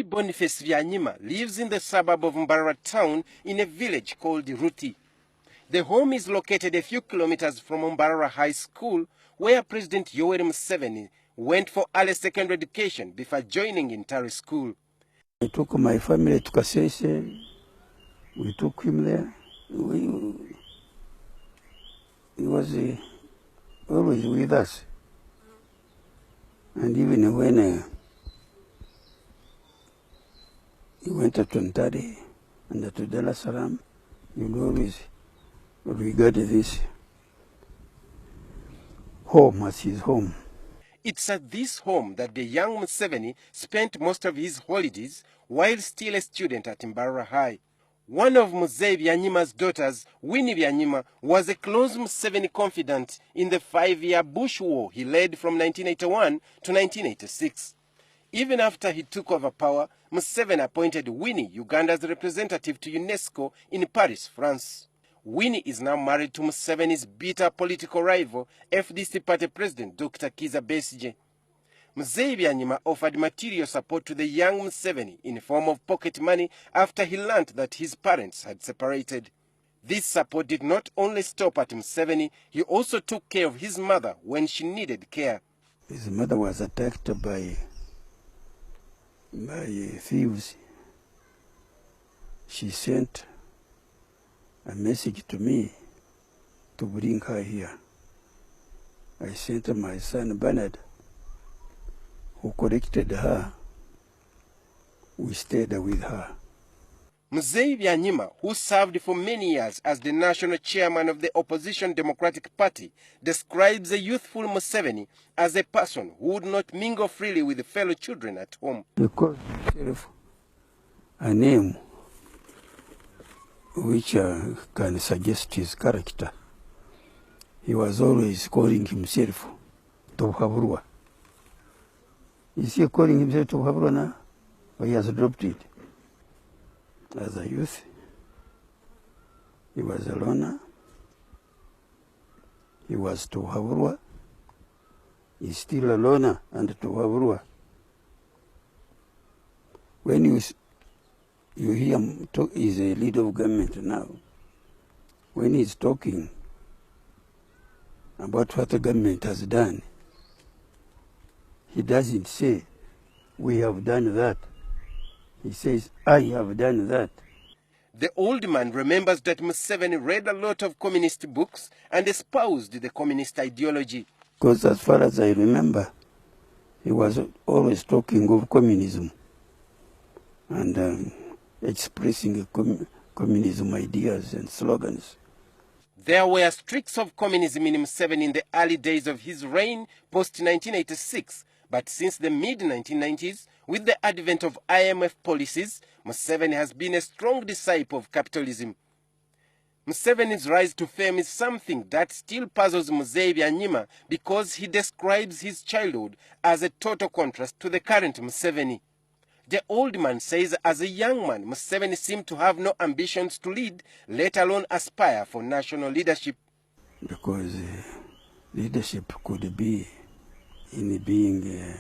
Boniface Byanyima lives in the suburb of Mbarara town in a village called Ruti. The home is located a few kilometers from Mbarara High School, where President Yoweri Museveni went for early secondary education before joining in Tari School. I took my family to Kasese. We took him there. He was always with us. And even when he went to Tontari and to Dar es Salaam, he would always regard this home as his home. It's at this home that the young Museveni spent most of his holidays while still a student at Mbarara High. One of Mzee Byanyima's daughters, Winnie Byanyima, was a close Museveni confidant in the 5-year Bush War he led from 1981 to 1986. Even after he took over power, Museveni appointed Winnie Uganda's representative to UNESCO in Paris, France. Winnie is now married to Museveni's bitter political rival, FDC party president Dr. Kizza Besigye. Mzee Byanyima offered material support to the young Museveni in the form of pocket money after he learned that his parents had separated. This support did not only stop at Museveni, he also took care of his mother when she needed care. His mother was attacked by thieves. She sent a message to me to bring her here. I sent my son Bernard, who corrected her. We stayed with her. Mzee Byanyima, who served for many years as the national chairman of the opposition Democratic Party, describes a youthful Museveni as a person who would not mingle freely with fellow children at home. He called himself a name which can suggest his character. He was always calling himself Tohaburwa. Is he calling himself Tohaburwa now? Or he has dropped it? As a youth, he was a loner. He was Tohaburwa. He's still a loner and Tohaburwa. When you hear him talk, he's a leader of government now. When he's talking about what the government has done, he doesn't say, we have done that. He says, I have done that. The old man remembers that Museveni read a lot of communist books and espoused the communist ideology. Because as far as I remember, he was always talking of communism and expressing communism ideas and slogans. There were streaks of communism in Museveni in the early days of his reign post-1986, but since the mid-1990s, with the advent of IMF policies, Museveni has been a strong disciple of capitalism. Museveni's rise to fame is something that still puzzles Mzee Byanyima because he describes his childhood as a total contrast to the current Museveni. The old man says as a young man, Museveni seemed to have no ambitions to lead, let alone aspire for national leadership. Because leadership could be in being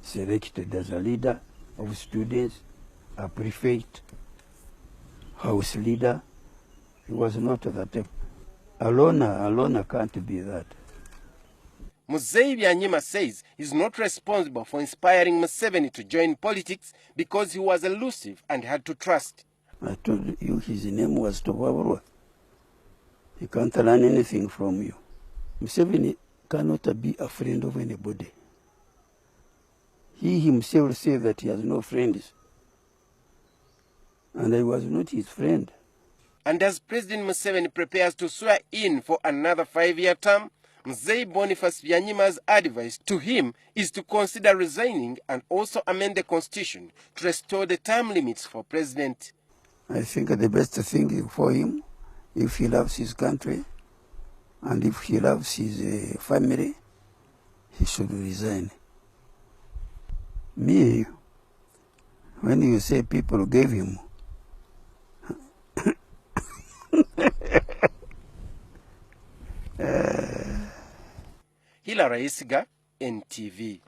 selected as a leader of students, a prefect, house leader. He was not that type. A loner can't be that. Mzee Byanyima says he's not responsible for inspiring Museveni to join politics because he was elusive and had to trust. I told you his name was Tohaburwa. He can't learn anything from you. Museveni cannot be a friend of anybody. He himself said that he has no friends. And I was not his friend. And as President Museveni prepares to swear in for another 5-year term, Mzee Boniface Byanyima's advice to him is to consider resigning and also amend the constitution to restore the term limits for president. I think the best thing for him, if he loves his country and if he loves his family, he should resign. Me, when you say people gave him, Hilary Isiga, NTV.